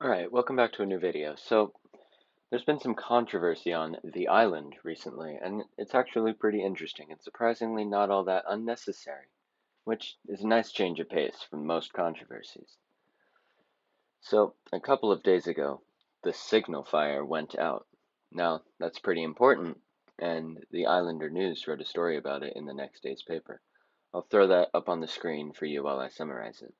Alright, welcome back to a new video. So, there's been some controversy on the island recently, and it's actually pretty interesting and surprisingly not all that unnecessary, which is a nice change of pace from most controversies. So, a couple of days ago, the signal fire went out. Now, that's pretty important, and the Islander News wrote a story about it in the next day's paper. I'll throw that up on the screen for you while I summarize it.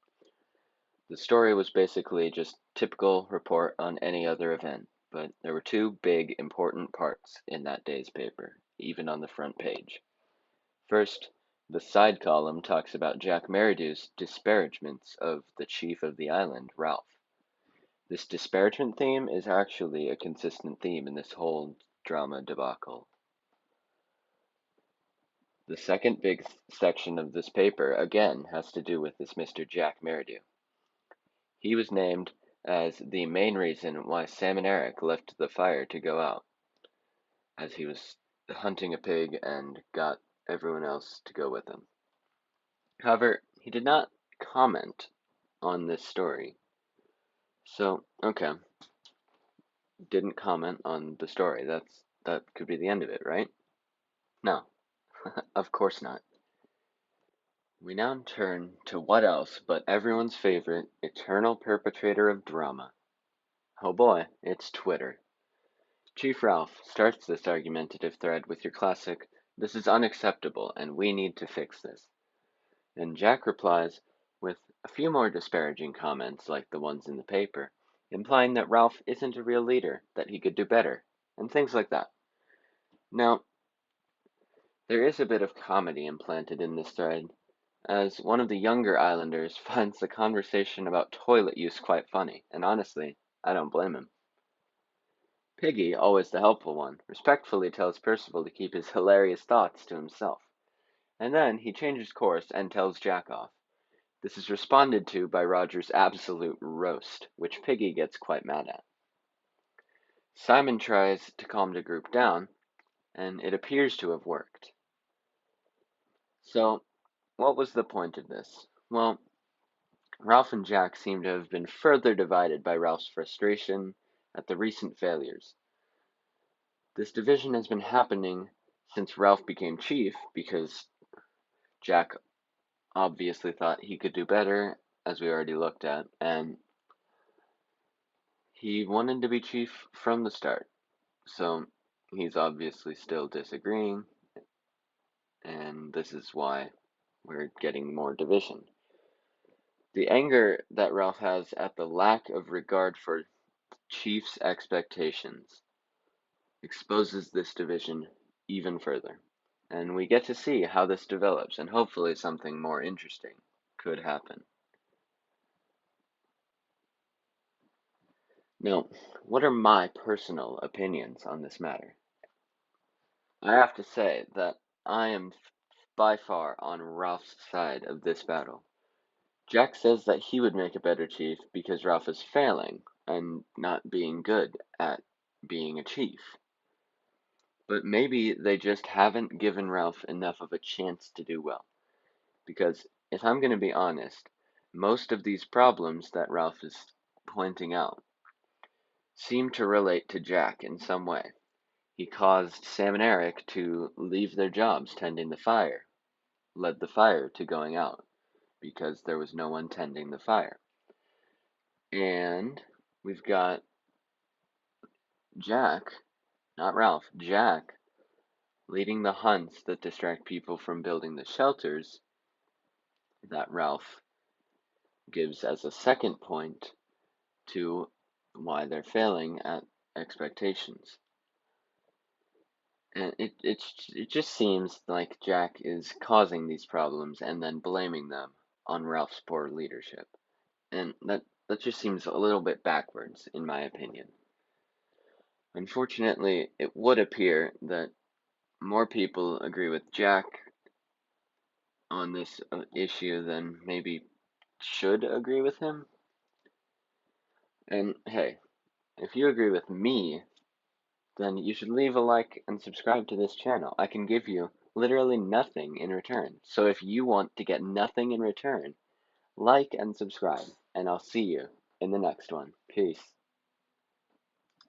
The story was basically just typical report on any other event, but there were two big important parts in that day's paper, even on the front page. First, the side column talks about Jack Meridew's disparagements of the chief of the island, Ralph. This disparagement theme is actually a consistent theme in this whole drama debacle. The second big section of this paper, again, has to do with this Mr. Jack Meridew. He was named as the main reason why Sam and Eric left the fire to go out, as he was hunting a pig and got everyone else to go with him. However, he did not comment on this story. So, okay, didn't comment on the story. That could be the end of it, right? No, of course not. We now turn to what else but everyone's favorite eternal perpetrator of drama. Oh boy, it's Twitter. Chief Ralph starts this argumentative thread with your classic, "This is unacceptable and we need to fix this." And Jack replies with a few more disparaging comments like the ones in the paper, implying that Ralph isn't a real leader, that he could do better, and things like that. Now, there is a bit of comedy implanted in this thread, as one of the younger Islanders finds the conversation about toilet use quite funny, and honestly, I don't blame him. Piggy, always the helpful one, respectfully tells Percival to keep his hilarious thoughts to himself, and then he changes course and tells Jack off. This is responded to by Roger's absolute roast, which Piggy gets quite mad at. Simon tries to calm the group down, and it appears to have worked. So, what was the point of this? Well, Ralph and Jack seem to have been further divided by Ralph's frustration at the recent failures. This division has been happening since Ralph became chief because Jack obviously thought he could do better, as we already looked at, and he wanted to be chief from the start. So he's obviously still disagreeing, and this is why we're getting more division. The anger that Ralph has at the lack of regard for Chief's expectations exposes this division even further. And we get to see how this develops, and hopefully something more interesting could happen. Now, what are my personal opinions on this matter? I have to say that I am by far on Ralph's side of this battle. Jack says that he would make a better chief because Ralph is failing and not being good at being a chief. But maybe they just haven't given Ralph enough of a chance to do well. Because if I'm going to be honest, most of these problems that Ralph is pointing out seem to relate to Jack in some way. He caused Sam and Eric to leave their jobs tending the fire, led the fire to going out because there was no one tending the fire. And we've got Jack, not Ralph, Jack, leading the hunts that distract people from building the shelters that Ralph gives as a second point to why they're failing at expectations. And it just seems like Jack is causing these problems and then blaming them on Ralph's poor leadership. And that just seems a little bit backwards, in my opinion. Unfortunately, it would appear that more people agree with Jack on this issue than maybe should agree with him. And hey, if you agree with me, then you should leave a like and subscribe to this channel. I can give you literally nothing in return. So if you want to get nothing in return, like and subscribe, and I'll see you in the next one. Peace.